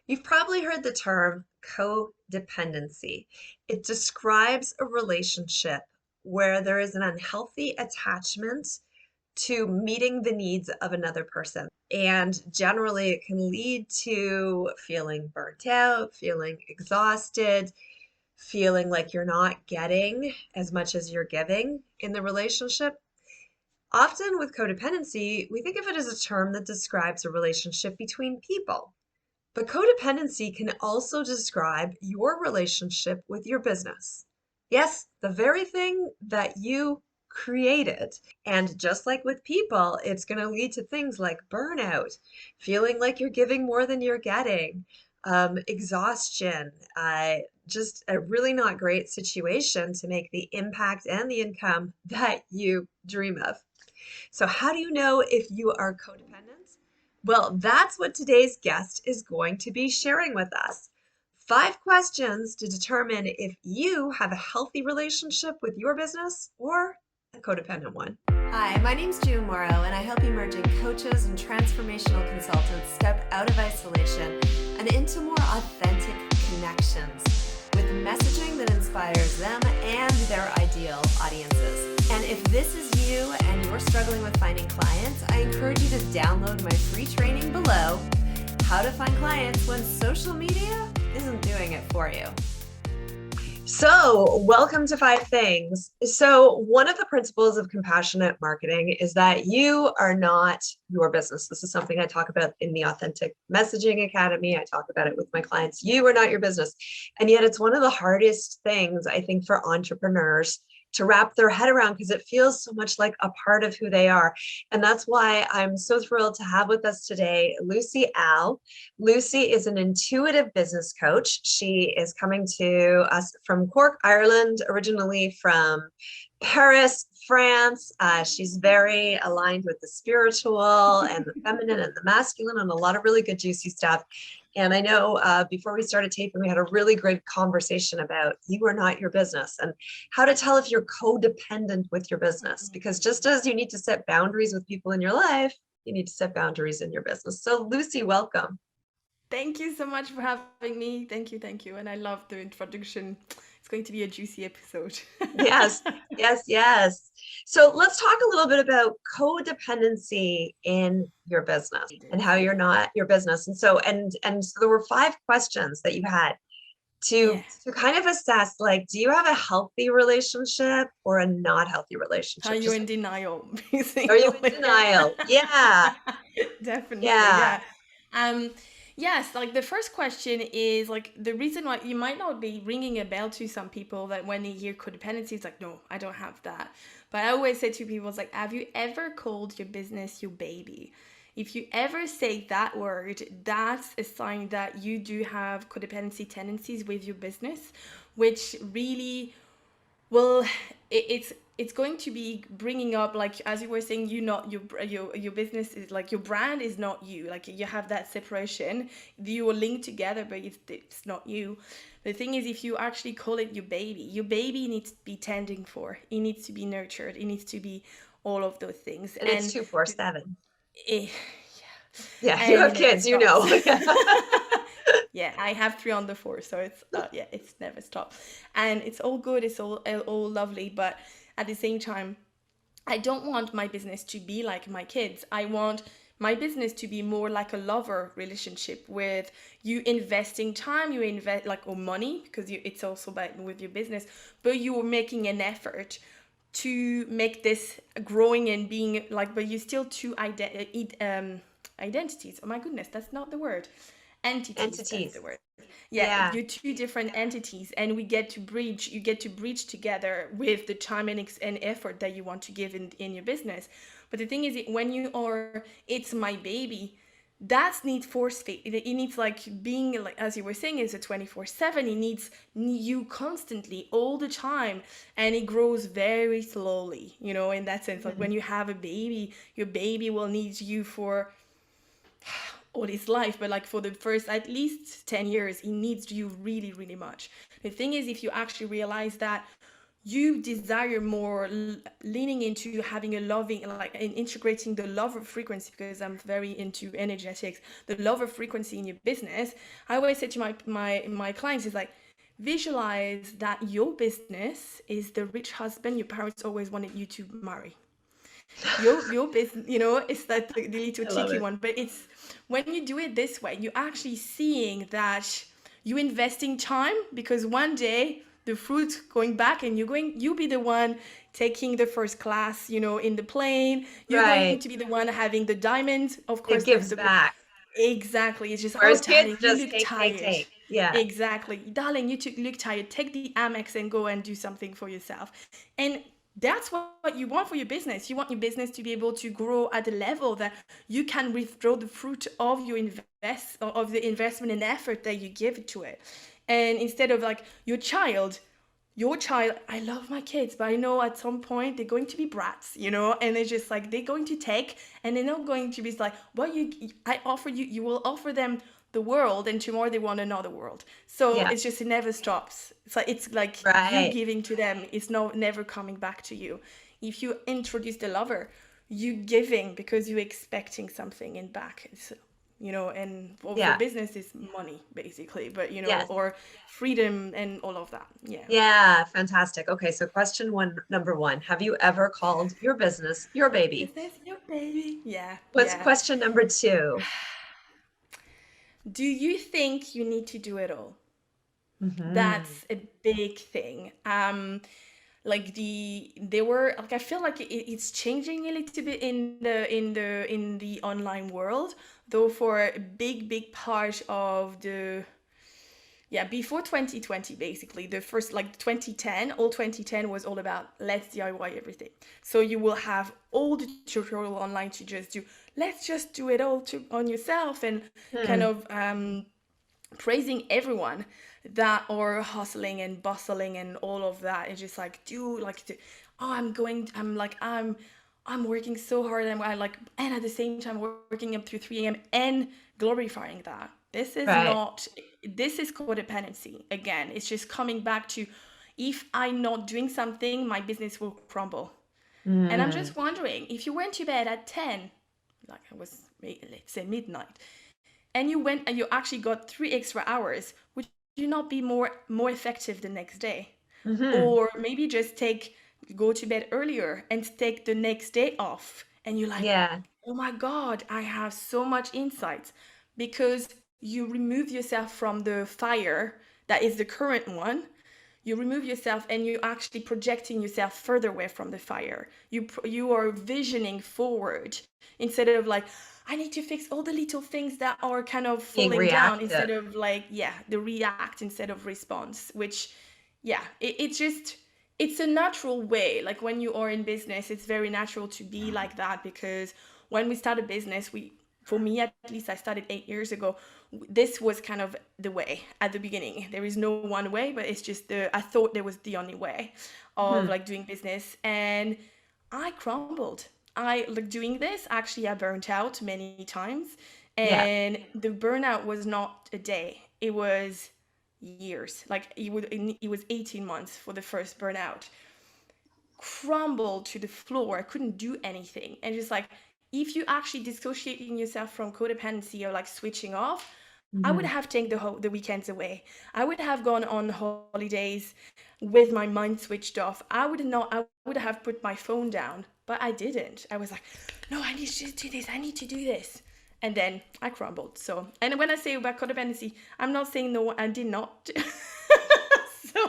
You've probably heard the term codependency. It describes a relationship where there is an unhealthy attachment to meeting the needs of another person. And generally, it can lead to feeling burnt out, feeling exhausted, feeling like you're not getting as much as you're giving in the relationship. Often with codependency, we think of it as a term that describes a relationship between people. But codependency can also describe your relationship with your business. Yes, the very thing that you created. And just like with people, it's going to lead to things like burnout, feeling like you're giving more than you're getting, exhaustion, just a really not great situation to make the impact and the income that you dream of. So, how do you know if you are codependent? Well, that's what today's guest is going to be sharing with us. 5 questions to determine if you have a healthy relationship with your business or a codependent one. Hi, my name's Morrow, and I help emerging coaches and transformational consultants step out of isolation and into more authentic connections with messaging that inspires them and their ideal audiences. And if this is you and you're struggling with finding clients, I encourage you to download my free training below, How to Find Clients When Social Media Isn't Doing It For You. So, welcome to 5 Things. So, one of the principles of compassionate marketing is that you are not your business. This is something I talk about in the Authentic Messaging Academy. I talk about it with my clients. You are not your business. And yet, it's one of the hardest things, I think, for entrepreneurs to wrap their head around because it feels so much like a part of who they are. And that's why I'm so thrilled to have with us today Lucie Al. Lucie is an intuitive business coach. She is coming to us from Cork, Ireland, originally from Paris, France. She's very aligned with the spiritual and the feminine and the masculine and a lot of really good juicy stuff. And I know before we started taping, we had a really great conversation about you are not your business and how to tell if you're codependent with your business. Because just as you need to set boundaries with people in your life, you need to set boundaries in your business. So Lucie, welcome. Thank you so much for having me. Thank you, thank you. And I love the introduction. It's going to be a juicy episode. Yes, yes, yes. So let's talk a little bit about codependency in your business and how you're not your business. And so there were 5 questions that you had to Yeah. to kind of assess, like, do you have a healthy relationship or a not healthy Are relationship? you Just in denial, are you in basically? denial? Yeah, Definitely, yeah. yeah. Um, yes, like the first question is like the reason why you might not be ringing a bell to some people that when they hear codependency, it's like, no, I don't have that. But I always say to people, it's like, have you ever called your business your baby? If you ever say that word, that's a sign that you do have codependency tendencies with your business, which really well, it's going to be bringing up, like as you were saying, you not your business is like your brand is not you. Like you have that separation. You are linked together, but it's not you. The thing is, if you actually call it your baby needs to be tending for. It needs to be nurtured. It needs to be all of those things. And it's 247. Eh, Yeah, you and have it never kids, you stops. know. Yeah, I have 3 on the 4, so it's yeah, it's never stopped, and it's all good. It's all lovely, but at the same time, I don't want my business to be like my kids. I want my business to be more like a lover relationship with you investing time, you invest like or money because it's also about with your business, but you're making an effort to make this growing and being like, but you still identities. Oh my goodness, that's not the word. Entities, that's the Entities. word. Yeah, Yeah. you're 2 different entities, and we get to bridge. You get to bridge together with the time and effort that you want to give in your business. But the thing is, when you are, it's my baby. That needs force feed. It needs like being like as you were saying, it's a 24/7. It needs you constantly, all the time, and it grows very slowly. In that sense, like when Mhm. you have a baby, your baby will need you for all his life, but like for the first at least 10 years, he needs you really, really much. The thing is, if you actually realize that you desire more leaning into having a loving, like, in integrating the love of frequency, because I'm very into energetics, the love of frequency in your business. I always say to my clients is like, visualize that your business is the rich husband your parents always wanted you to marry. Your business, it's that the little I love cheeky it. one, but it's when you do it this way, you're actually seeing that you investing time, because one day the fruit going back, and you'll be the one taking the first class, in the plane. You're going Right. to be the one having the diamond, of It course, gives back. exactly. It's just, oh, Whereas kids darling, you just look take, take, tired. take. Yeah. Exactly. Darling, look tired. Take the Amex and go and do something for yourself. And that's what you want for your business. You want your business to be able to grow at a level that you can withdraw the fruit of of the investment and effort that you give to it. And instead of like your child, I love my kids, but I know at some point they're going to be brats, and it's just like they're going to take, and they're not going to be like, what I offer you, you will offer them the world, and tomorrow they want another world. So Yeah. it's just, it never stops. It's like you Right. giving to them is never coming back to you. If you introduce the lover, you giving because you're expecting something in back. And for Yeah. business is money basically, but Yes. or freedom and all of that. Yeah. Yeah. Fantastic. Okay. So question number one, have you ever called your business your Is baby? this your baby? Yeah, What's yeah. question number two? Do you think you need to do it all? Hmm. That's a big thing. Like they were like, I feel like it's changing a little bit in the online world, though for a big part of the, yeah, before 2020, basically the first, like 2010, all 2010 was all about let's DIY everything. So you will have all the tutorial online to just do, let's just do it all on yourself, and kind Hmm. of praising everyone that are hustling and bustling and all of that. It's just like, do like, oh, I'm working so hard, and and at the same time working up to 3 a.m. and glorifying that. This is Right. not, this is codependency again. It's just coming back to, if I'm not doing something, my business will crumble. And I'm Mm. just wondering, if you went to bed at 10, like it was, let's say midnight, and you went and you actually got 3 extra hours, would you not be more effective the next day? Hmm. Or maybe just go to bed earlier and take the next day off, and you're like, Yeah. oh my god, I have so much insight, because you remove yourself from the fire that is the current one. You remove yourself, and you're actually projecting yourself further away from the fire. You are visioning forward, instead of like, I need to fix all the little things that are kind of Being falling down, reactive. instead of like, yeah, the react instead of response. Which, yeah, it's just, it's a natural way. Like when you are in business, it's very natural to be like that, because when we start a business, for me at least, I started 8 years ago. This was kind of the way at the beginning. There is no one way, but it's just I thought there was the only way of Hmm. like doing business, and I crumbled. I like doing this. Actually, I burnt out many times, Yeah. and the burnout was not a day. It was years. Like it was 18 months for the first burnout. Crumbled to the floor. I couldn't do anything. And just like, if you actually dissociating yourself from codependency or like switching off, I would Hmm. have taken the weekends away. I would have gone on holidays with my mind switched off. I would have put my phone down, but I didn't. I was like, no, I need to do this. I need to do this. And then I crumbled. So, and when I say about codependency, I'm not saying no, I did not. So,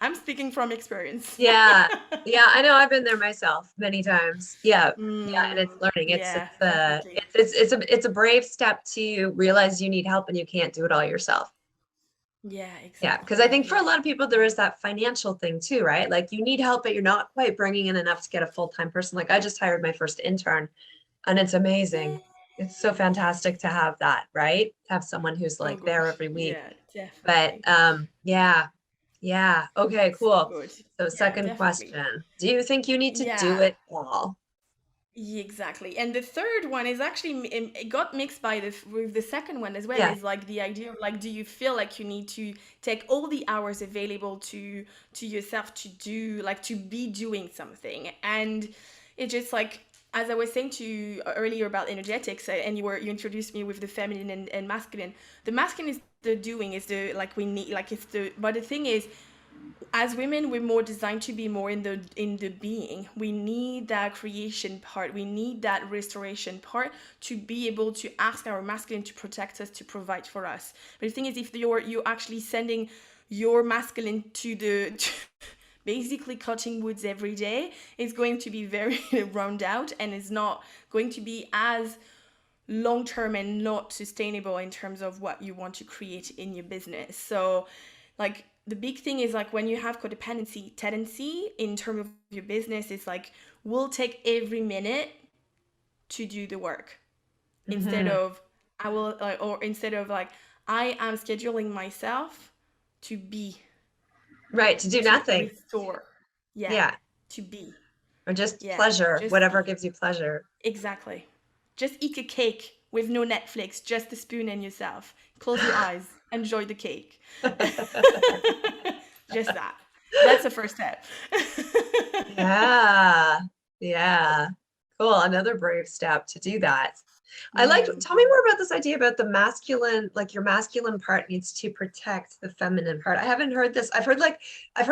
I'm speaking from experience. Yeah. Yeah. I know I've been there myself many times. Yeah. Yeah. And it's Mm, learning. yeah, definitely. It's a brave step to realize you need help and you can't do it all yourself. Yeah, Yeah. Because I exactly. think for a Yeah. lot of people, there is that financial thing too, right? Like you need help, but you're not quite bringing in enough to get a full-time person. Like I just hired my first intern and it's Yeah. amazing. It's so fantastic to have that, right? To have someone who's Oh like there gosh. every week. Yeah, But definitely. yeah, yeah. Okay, So cool. good. So Yeah, second definitely. question. Do you think you need to do Yeah. it all? Exactly. And the third one is actually it got mixed by with the second one as well. Yeah. Is like the idea of like, do you feel like you need to take all the hours available to yourself to do like to be doing something? And it just like, as I was saying to you earlier about energetics, and you introduced me with the feminine and masculine. The masculine is the doing, is the like we need like it's the, but the thing is, as women, we're more designed to be more in the being. We need that creation part, we need that restoration part to be able to ask our masculine to protect us, to provide for us. But the thing is, if you're actually sending your masculine to the to basically cutting woods every day, it's going to be very round out, and it's not going to be as long term and not sustainable in terms of what you want to create in your business. So like the big thing is like when you have codependency tendency in terms of your business, it's like we'll take every minute to do the work instead Hmm. of I will or instead of like I am scheduling myself to be, Right. To do to nothing. restore. Yeah, Yeah. to be. Or just Yeah, pleasure, just whatever be. gives you pleasure. Exactly. Just eat a cake with no Netflix, just a spoon and yourself. Close your eyes, enjoy the cake. Just that. That's the first step. Yeah. Yeah. Cool. Another brave step to do that. I like, Mm, tell me more about this idea about the masculine, like your masculine part needs to protect the feminine part. I haven't heard this. I've heard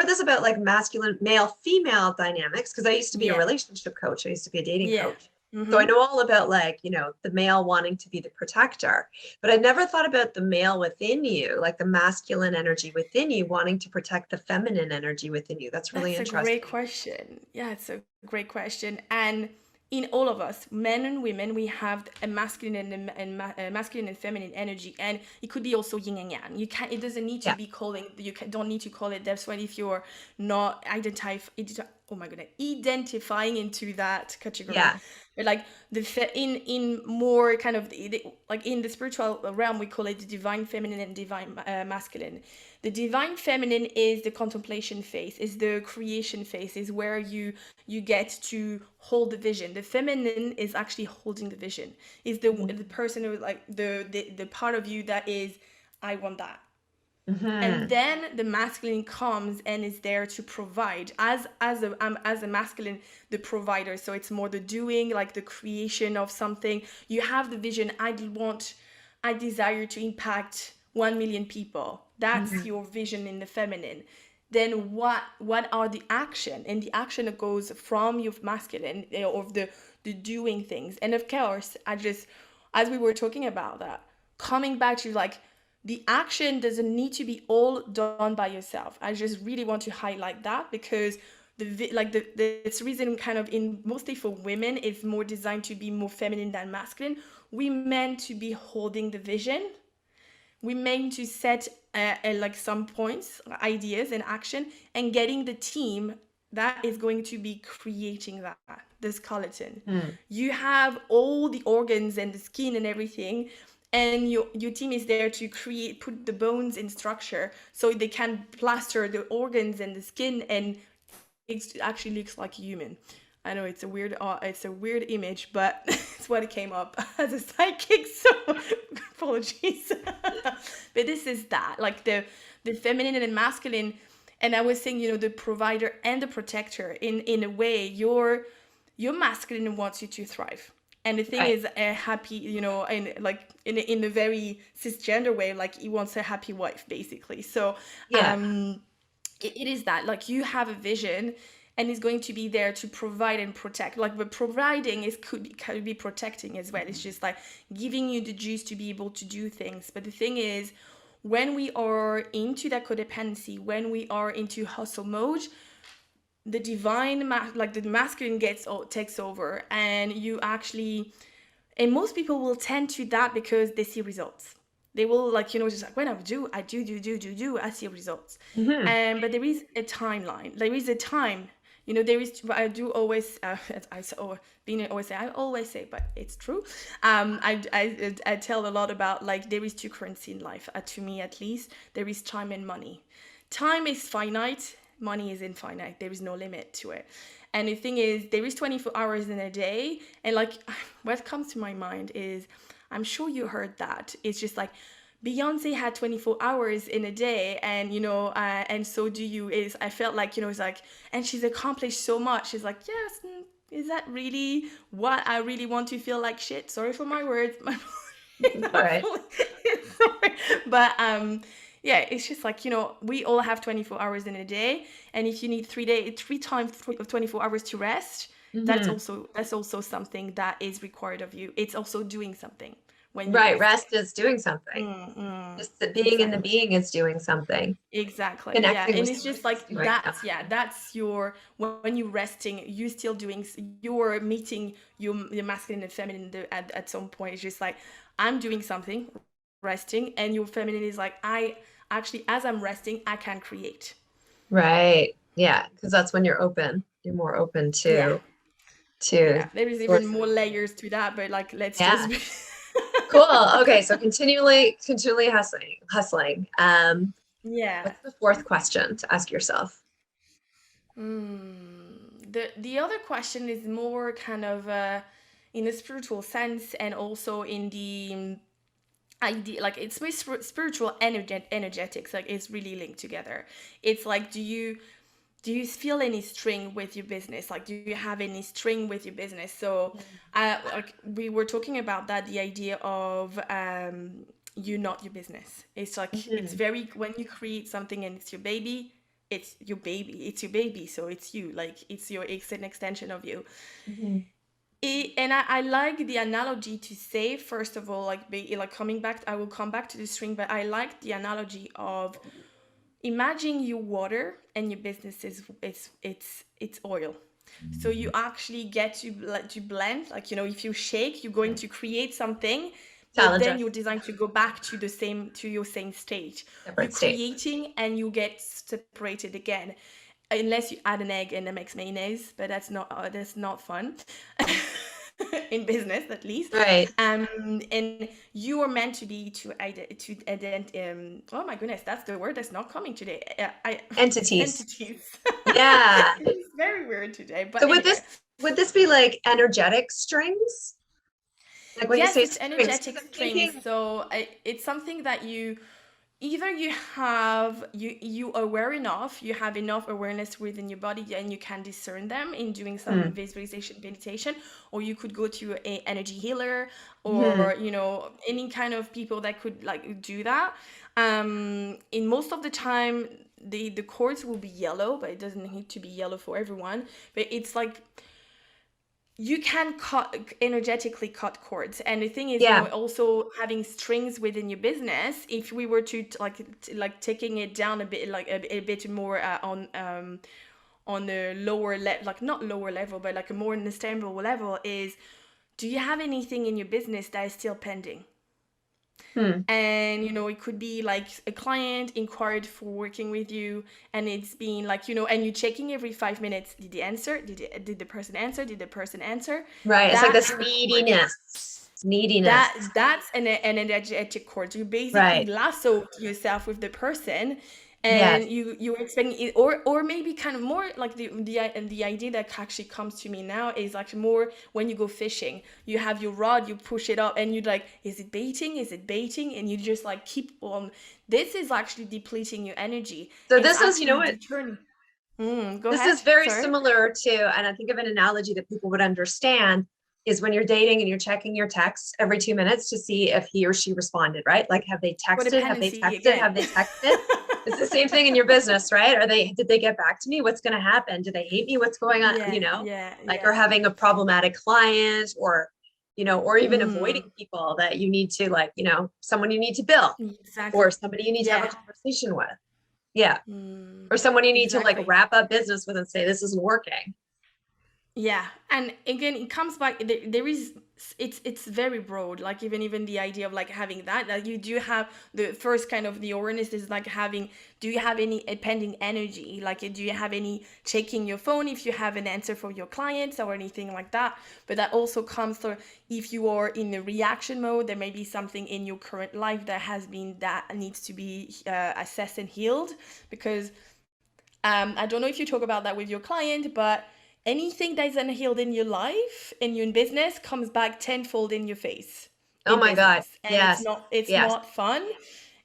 this about like masculine, male, female dynamics because I used to be a yeah, relationship coach. I used to be a dating yeah. coach. So I Mm-hmm. know all about like, the male wanting to be the protector, but I never thought about the male within you, like the masculine energy within you wanting to protect the feminine energy within you. That's really That's a great interesting. question. Yeah, it's a great question. And in all of us, men and women, we have a masculine and masculine and feminine energy, and it could be also yin and yang. You can It doesn't need to Yeah. be calling. Don't need to call it. That's why if you're not oh my goodness, identifying into that category. Yeah. But like in more kind of like in the spiritual realm, we call it the divine feminine and divine masculine. The divine feminine is the contemplation phase, is the creation phase, is where you get to hold the vision. The feminine is actually holding the vision. Is the person who like the part of you that is, I want that. And Hmm. then the masculine comes and is there to provide as a masculine, the provider. So it's more the doing, like the creation of something. You have the vision. I desire to impact 1 million people. That's Hmm. your vision in the feminine. Then what are the action? And the action that goes from your masculine, of the doing things. And of course, I just, as we were talking about that, coming back to like, the action doesn't need to be all done by yourself. I just really want to highlight that, because it's reason kind of in mostly for women, it's more designed to be more feminine than masculine. We meant to be holding the vision. We meant to set like some points, ideas, and action, and getting the team that is going to be creating that, the skeleton. Hmm. You have all the organs and the skin and everything, and your team is there to put the bones in structure so they can plaster the organs and the skin, and it actually looks like a human. I know it's a weird image, but it's what it came up as a psychic. So apologies, but this is that, like the feminine and masculine. And I was saying, the provider and the protector. In a way, your masculine wants you to thrive. And the thing Right. is, a happy, and like in a very cisgender way, like he wants a happy wife, basically. So, Yeah. it is that like you have a vision, and is going to be there to provide and protect. Like, but providing is could be protecting as well. It's just like giving you the juice to be able to do things. But the thing is, when we are into that codependency, when we are into hustle mode, the like the masculine takes over, and you actually, and most people will tend to that because they see results. They will, like, just like, when I do, I see results. Hmm. But there is a timeline. There is a time. There is. I do always. Being always say. I always say, but it's true. I tell a lot about, like, there is two currency in life. To me, at least, there is time and money. Time is finite. Money is infinite. There is no limit to it. And the thing is, there is 24 hours in a day. And like, what comes to my mind is, I'm sure you heard that. It's just like, Beyonce had 24 hours in a day, and and so do you. Is I felt like it's like, and she's accomplished so much. She's like, yes, is that really what I really want to feel like shit? Sorry for my words, All right. but yeah, it's just like we all have 24 hours in a day, and if you need 3 times 24 hours to rest, that's Hmm. also something that is required of you. It's also doing something when you're Right. resting. Rest is doing something. Just the being in the Exactly. being is doing something. Exactly. Yeah. Connecting with And it's source just is like doing something. that's your, when you're resting, you still doing, you're meeting your masculine and feminine at some point. It's just like, I'm doing something, resting, and your feminine is like, I actually, as I'm resting, I can create. Right. Yeah. Because that's when you're open. You're more open Yeah. to Yeah. There is even sources. more layers to that, but like, let's Yeah. just be. Cool. Okay. So continually hustling. Yeah. What's the fourth question to ask yourself? The other question is more kind of in a spiritual sense, and also in the idea, like it's my spiritual energetics, like it's really linked together. It's like, do you feel any string with your business? Like, do you have any string with your business? So like we were talking about that, the idea of you not your business. It's like, it's Hmm. very, when you create something and it's your baby, it's your baby, so it's you, like it's an extension of you. Hmm. And I like the analogy to say, first of all, like, like coming back, I will come back to the string, but I like the analogy of, imagine you water and your business is, it's oil. So you actually get to blend, like, if you shake, you're going to create something, but Salad then dressing, you're designed to go back to your same state. You're separate state. creating and you get separated again, unless you add an egg and it makes mayonnaise, but that's not fun. In business, at least. Right. And you are meant to be oh my goodness, that's the word that's not coming today. I Entities. entities. Yeah. It's very weird today, So but anyway. would this be like energetic strings? Like when you Yes, say it's strings, because energetic I'm strings. thinking, So it's something that either you aware enough, you have enough awareness within your body, and you can discern them in doing some hmm, visualization, meditation, or you could go to a energy healer, hmm, or any kind of people that could like do that. In most of the time, the cords will be yellow, but it doesn't need to be yellow for everyone. But it's like, you can energetically cut cords. And the thing is, yeah, also having strings within your business, if we were to like taking it down a bit, like a bit more on the lower level, like not lower level, but like a more understandable level, is, do you have anything in your business that is still pending? hmm, And it could be like a client inquired for working with you, and it's been like, and you're checking every 5 minutes, did the answer, did the person answer, did the person answer? right. It's like That's this a cord. neediness, That's an energetic cord. You basically right? lasso yourself with the person, Yes. and you're expecting it, or maybe kind of more like the idea that actually comes to me now is like more when you go fishing. You have your rod, you push it up, and you're like, is it baiting? Is it baiting? And you just like keep on. This is actually depleting your energy. So It's this is, you know actually what? deterring. Go This ahead. is very Sorry. similar to, and I think of an analogy that people would understand is when you're dating and you're checking your texts every 2 minutes to see if he or she responded, right? Like, have they texted? Have they Codependency texted? again. Have they texted? It's the same thing in your business, right? Did they get back to me? What's going to happen? Do they hate me? What's going on? Yeah, yeah, Like, or yeah. having a problematic client or even avoiding people that you need to like, someone you need to bill or Exactly. somebody you need to have a Yeah. conversation with. Yeah. Or someone you need to like Exactly. wrap up business with and say, this isn't working. Yeah, and again, it comes back. There is, it's very broad. Like even the idea of like having that you do have the first kind of the awareness is like having. Do you have any pending energy? Like, do you have any checking your phone if you have an answer for your clients or anything like that? But that also comes through if you are in the reaction mode. There may be something in your current life that needs to be assessed and healed, because I don't know if you talk about that with your client, but anything that is unhealed in your life, in your business, comes back tenfold in your face Oh in my God. business. And Yes. it's Yes. not fun.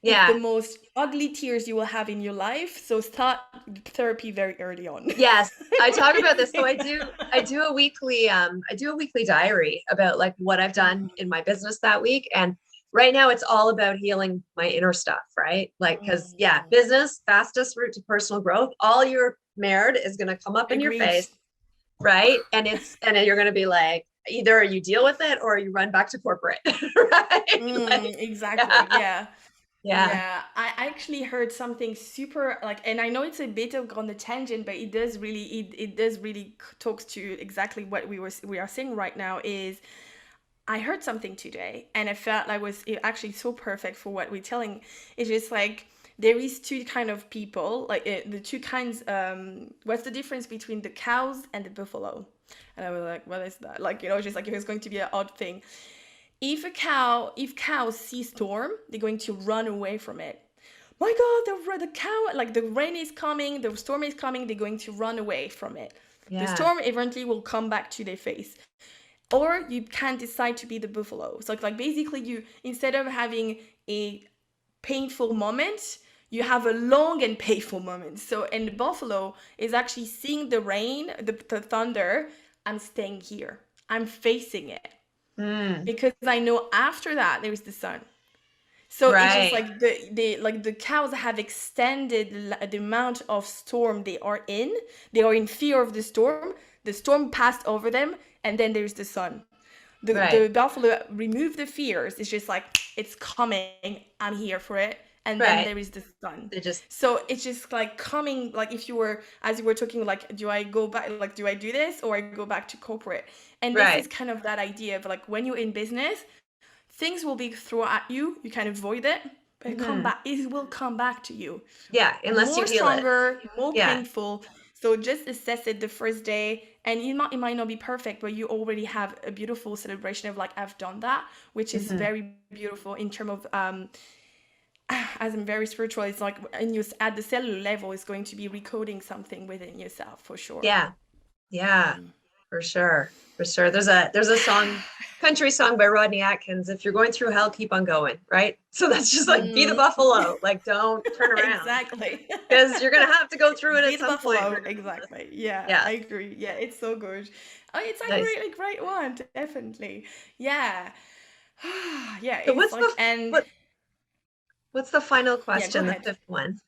It's the Yeah. most ugly tears you will have in your life. So start therapy very early on. Yes. I talk about this. So Amazing. I do a weekly diary about like what I've done in my business that week. And right now it's all about healing my inner stuff, right? Like, cause yeah, Mm, business, fastest route to personal growth. All your merit is going to come up in your agreed. face, right? And then you're going to be like, either you deal with it or you run back to corporate, right? Like, Exactly. yeah, Yeah. yeah. Yeah, I actually heard something super like, and I know it's a bit of on the tangent, but it does really talks to exactly what we are saying right now. Is I heard something today, and I felt like was it actually so perfect for what we're telling. It's just like there is two kind of people, like the two kinds. What's the difference between the cows and the buffalo? And I was like, what is that? Like, just like if it's going to be an odd thing. If cows see storm, they're going to run away from it. My God, the cow, like the rain is coming, the storm is coming, they're going to run away from it. The Yeah. storm eventually will come back to their face. Or you can decide to be the buffalo. So like basically you, instead of having a painful moment, you have a long and painful moment. So and the buffalo is actually seeing the rain, the thunder. I'm staying here. I'm facing it Mm, because I know after that there is the sun. So it's just right. like the cows have extended the amount of storm they are in. They are in fear of the storm. The storm passed over them, and then there's the sun. The Right. buffalo remove the fears. It's just like it's coming. I'm here for it, and then Right. there is the sun. They just, So it's just like coming. Like if you were, as you were talking, like do I go back? Like do I do this or I go back to corporate? And this right. is kind of that idea of like when you're in business, things will be thrown at you. You can avoid it, but Hmm. it will come back to you Yeah. Unless you more heal it. stronger, more Yeah. painful. So just assess it the first day, and it might not be perfect, but you already have a beautiful celebration of like I've done that, which is Hmm. very beautiful in terms of as I'm very spiritual. It's like in you at the cellular level, is going to be recoding something within yourself for sure. Yeah. Yeah. For sure. For sure. There's a song, country song by Rodney Atkins. If you're going through hell, keep on going. Right. So that's just like be the Mm. buffalo. Like don't turn around Exactly. because you're gonna have to go through it Be at the some point, buffalo. regardless. Exactly. Yeah, Yeah. I agree. Yeah, it's so good. Oh, it's a Nice. really great one, definitely. Yeah. Yeah, So it's like, and what's the final yeah, go question, the ahead. fifth one?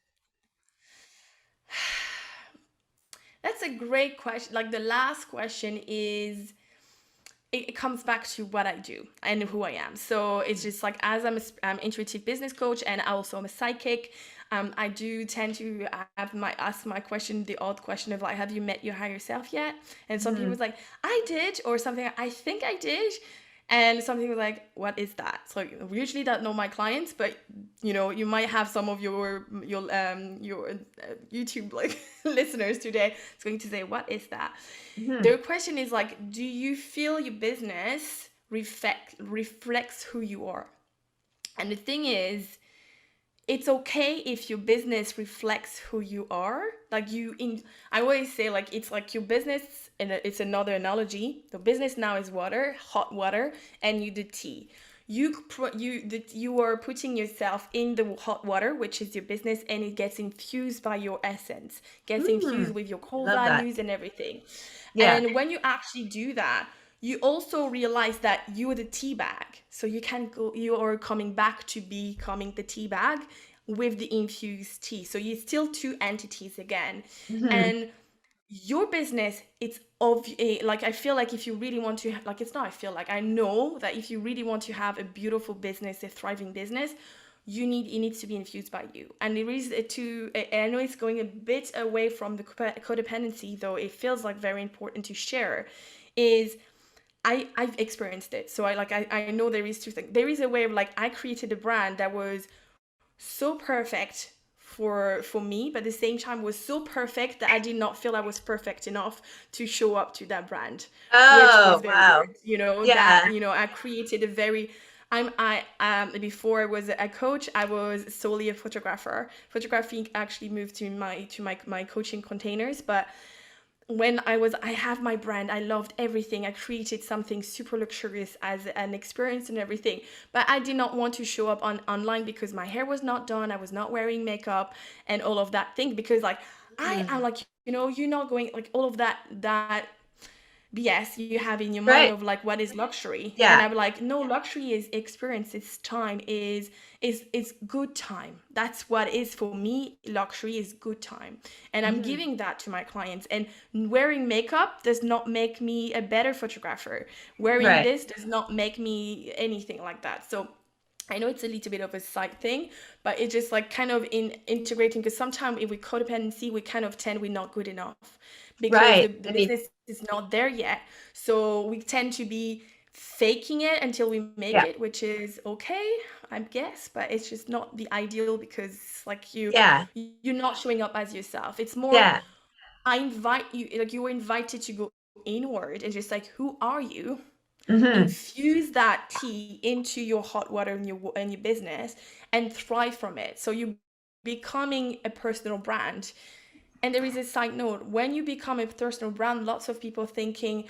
That's a great question. Like the last question is it comes back to what I do and who I am. So it's just like as I'm intuitive business coach and I also am a psychic. I do tend to ask my question, the odd question of like, have you met your higher self yet? And some people Hmm. was like, I did, or something. I think I did. And some people like, what is that? So we usually don't know my clients, but you might have some of your YouTube like listeners today. It's going to say, what is that? Hmm. The question is like, do you feel your business reflects who you are? And the thing is, it's okay if your business reflects who you are. Like I always say like it's like your business, and it's another analogy. The business now is water, hot water, and you the tea. You are putting yourself in the hot water, which is your business, and it gets infused by your essence, gets Hmm. infused with your I core love that. values and everything. Yeah. And when you actually do that, you also realize that you are the tea bag. So you are coming back to becoming the tea bag with the infused tea. So you're still two entities again. Hmm. And your business, it's like I feel like if you really want to like it's not I feel like I know that if you really want to have a beautiful business, a thriving business, it needs to be infused by you. And there is I know it's going a bit away from the codependency, though it feels like very important to share, is I've experienced it. So I know there is two things. There is a way of like I created a brand that was so perfect for me, but at the same time was so perfect that I did not feel I was perfect enough to show up to that brand, which was Oh, very wow. weird. Yeah. I created a very I before I was a coach, I was solely a photographer. Photography actually moved to my coaching containers, but when I have my brand, I loved everything. I created something super luxurious as an experience and everything. But I did not want to show up on online because my hair was not done. I was not wearing makeup and all of that thing because like I am Mm. like, you're not going like all of that BS you have in your mind Right. of like what is luxury. And Yeah. I'm like, no, luxury is experience, it's time, is good time. That's what is for me, luxury is good time. And I'm Hmm. giving that to my clients. And wearing makeup does not make me a better photographer. Wearing Right. this does not make me anything like that. So I know it's a little bit of a side thing, but it's just like kind of in integrating because sometimes if we codependency, we kind of tend we're not good enough because Right. the I mean, business is not there yet. So we tend to be faking it until we make yeah. it, which is okay, I guess, but it's just not the ideal because like Yeah. you're not showing up as yourself. It's more Yeah. I invite you, like you were invited to go inward and just like who are you? Hmm. Infuse that tea into your hot water in your business and thrive from it. So you becoming a personal brand. And there is a side note, when you become a personal brand, lots of people thinking,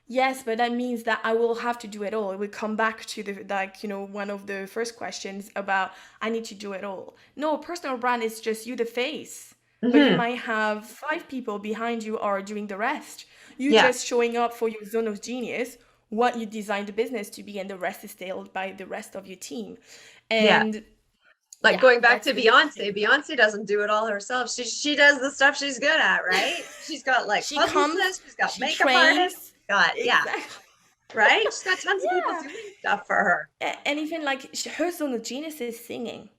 yes, but that means that I will have to do it all. It will come back to the like, one of the first questions about I need to do it all. No, personal brand is just you the face. But you Hmm. might have five people behind you are doing the rest. You Yeah. just showing up for your zone of genius, what you designed the business to be, and the rest is tailed by the rest of your team. Yeah. And Like yeah, going back that's to really the thing. Beyonce, Beyonce doesn't do it all herself. She does the stuff she's good at, right? She's got like She comes, publicists, she's got she makeup artists, trains. she's got yeah, Exactly. right? She's got tons of people Yeah. doing stuff for her. And even like her zone of genius is singing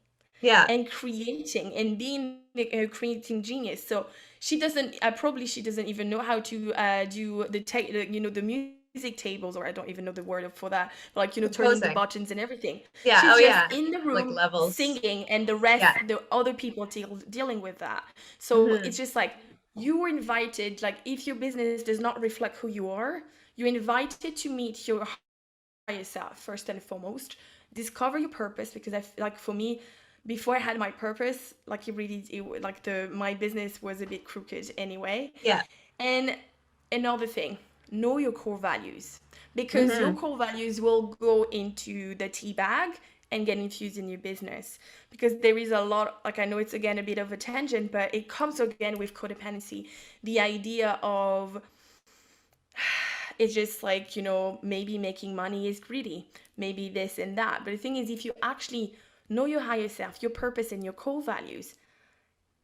Yeah. and creating and being a creating genius. So she doesn't, probably she doesn't even know how to do the music tables, or I don't even know the word for that, but like, turning the Composing. buttons and everything. Yeah. Oh She's just yeah. in the Like room levels. singing and the rest, Yeah. the other people dealing with that. So Hmm. it's just like, you were invited, like if your business does not reflect who you are, you're invited to meet your yourself first and foremost. Discover your purpose, because like for me, before I had my purpose, like like the my business was a bit crooked anyway. Yeah. And another thing, know your core values, because your Hmm. core values will go into the tea bag and get infused in your business. Because there is a lot, like I know it's again a bit of a tangent, but it comes again with codependency, the idea of it's just like, maybe making money is greedy, maybe this and that. But the thing is, if you actually know your higher self, your purpose, and your core values,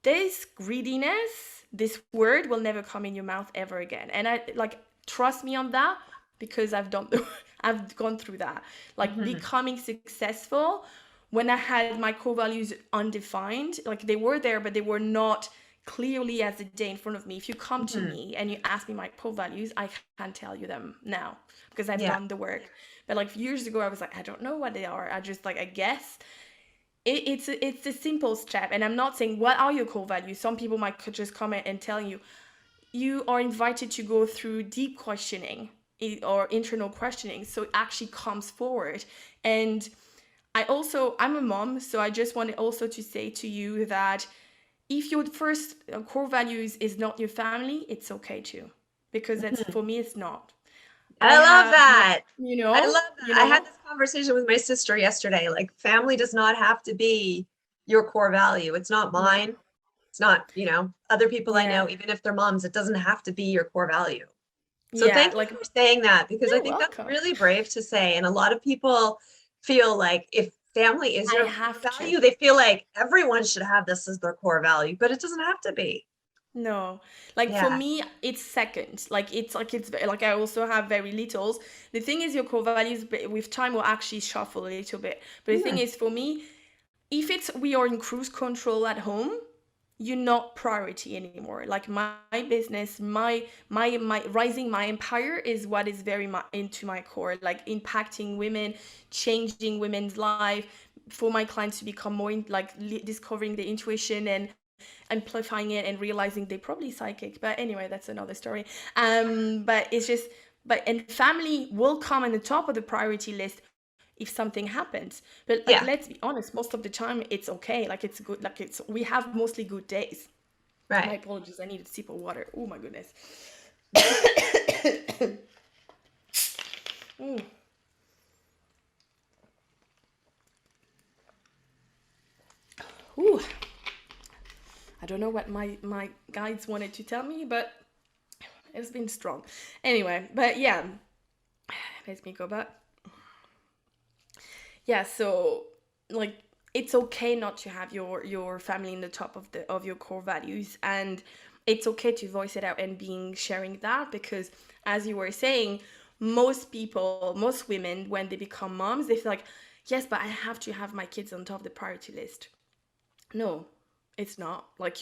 this greediness, this word will never come in your mouth ever again. And I like, trust me on that, because I've gone through that. Like Hmm. becoming successful when I had my core values undefined, like they were there, but they were not clearly as a day in front of me. If you come to Hmm. me and you ask me my core values, I can tell you them now because I've Yeah. done the work. But like years ago, I was like, I don't know what they are. I just like, I guess it's a simple step. And I'm not saying what are your core values. Some people might just comment and tell you, you are invited to go through deep questioning or internal questioning, so it actually comes forward. And I'm a mom, so I just wanted also to say to you that if your first core values is not your family, it's okay too, because that's, Hmm. for me, it's not. I I love have that. I love you that. I had know this conversation with my sister yesterday. Like, family does not have to be your core value. It's not no. mine. It's not, other people I Yeah. know, even if they're moms, it doesn't have to be your core value. So Yeah, thank you like, for saying that, because I you're think that's welcome. really brave to say. And a lot of people feel like if family is I your core have to. value, they feel like everyone should have this as their core value, but it doesn't have to be. No, like for Yeah. me, it's second. Like I also have very littles. The thing is, your core values with time will actually shuffle a little bit. But the thing Mhm. is, for me, if it's we are in cruise control at home, you're not priority anymore. Like my business, my rising my empire is what is very into my core. Like impacting women, changing women's life, for my clients to become more like discovering the intuition and amplifying it and realizing they're probably psychic. But anyway, that's another story. But it's just, but and family will come on the top of the priority list if something happens. But like, Yeah. let's be honest, most of the time it's okay. Like it's good. Like we have mostly good days. My Right. apologies. I need a sip of water. Oh my goodness. Ooh. Ooh. I don't know what my guides wanted to tell me, but it's been strong. Anyway, but yeah, let me go back. Yeah, so like it's okay not to have your family in the top of your core values, and it's okay to voice it out and being sharing that, because as you were saying, most people, most women, when they become moms, they feel like, yes, but I have to have my kids on top of the priority list. No, it's not. Like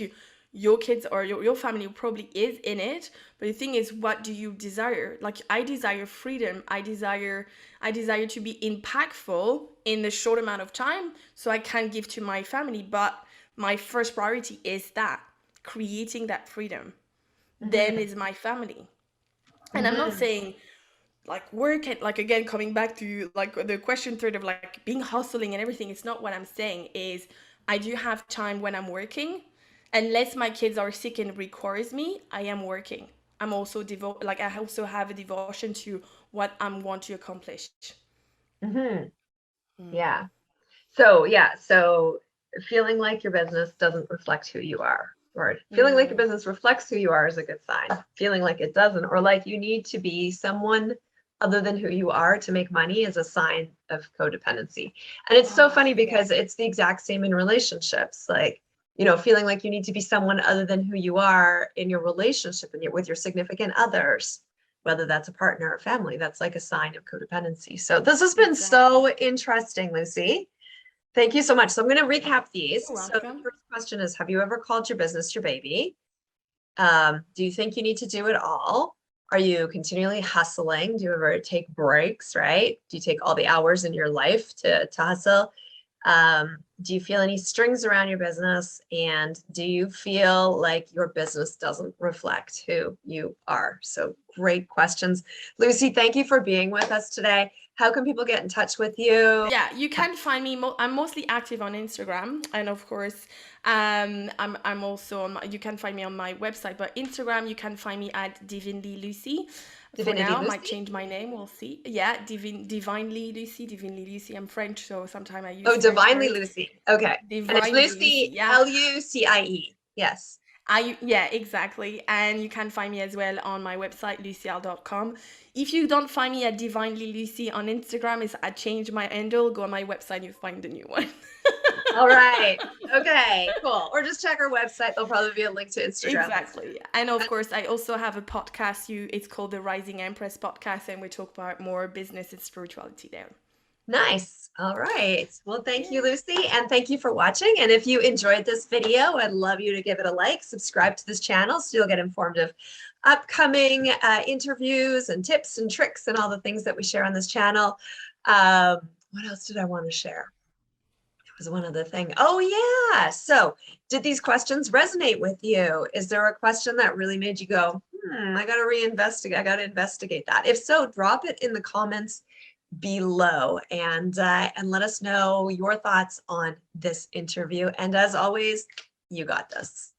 your kids or your family probably is in it, but the thing is, what do you desire? Like I desire freedom. I desire to be impactful in the short amount of time so I can give to my family, but my first priority is that creating that freedom. Then Mm-hmm. is my family. And I'm not Mm-hmm. saying like work at, like, again, coming back to like the question third of like being hustling and everything. It's not what I'm saying. Is I do have time when I'm working, unless my kids are sick and requires me, I am working. I'm also like I also have a devotion to what I want to accomplish. Mm-hmm. Mm. Yeah. So yeah, so feeling like your business doesn't reflect who you are, or feeling like your Mm. business reflects who you are is a good sign. Feeling like it doesn't, or like you need to be someone other than who you are to make money, is a sign of codependency. And it's so Oh, funny yeah. because it's the exact same in relationships. Like, you know, feeling like you need to be someone other than who you are in your relationship and with your significant others, whether that's a partner or family, that's like a sign of codependency. So this has been Exactly. so interesting, Lucie. Thank you so much. So I'm going to recap these. You're So the welcome. first question is, have you ever called your business your baby? Do you think you need to do it all? Are you continually hustling? Do you ever take breaks, right? Do you take all the hours in your life to hustle? Do you feel any strings around your business? And do you feel like your business doesn't reflect who you are? So great questions. Lucie, thank you for being with us today. How can people get in touch with you? Yeah, you can find me. I'm mostly active on Instagram, and of course, I'm also on you can find me on my website. But Instagram, you can find me at Divinely Lucie. For Divinity now, might Lucie? change my name. We'll see. Yeah, Divinely Lucie, Divinely Lucie. I'm French, so sometimes I use Oh, French Divinely words. Lucie. Okay. And it's Divinely Lucie. Lucie, Yeah, Lucie. Yes. yeah, exactly. And you can find me as well on my website, lucial.com. If you don't find me at Divinely Lucie on Instagram, is I changed my handle. Go on my website, you find the new one. All right. Okay, cool. Or just check our website. There'll probably be a link to Instagram listed. Exactly. And of course, I also have a podcast. It's called the Rising Empress podcast, and we talk about more business and spirituality there. Nice. All right. Well, thank you, Yeah. Lucie, and thank you for watching. And if you enjoyed this video, I'd love you to give it a like, subscribe to this channel so you'll get informed of upcoming interviews and tips and tricks and all the things that we share on this channel. What else did I want to share? Was one other thing. Oh, yeah. So, did these questions resonate with you? Is there a question that really made you go, I got to reinvestigate. I got to investigate that. If so, drop it in the comments below and let us know your thoughts on this interview. And as always, you got this.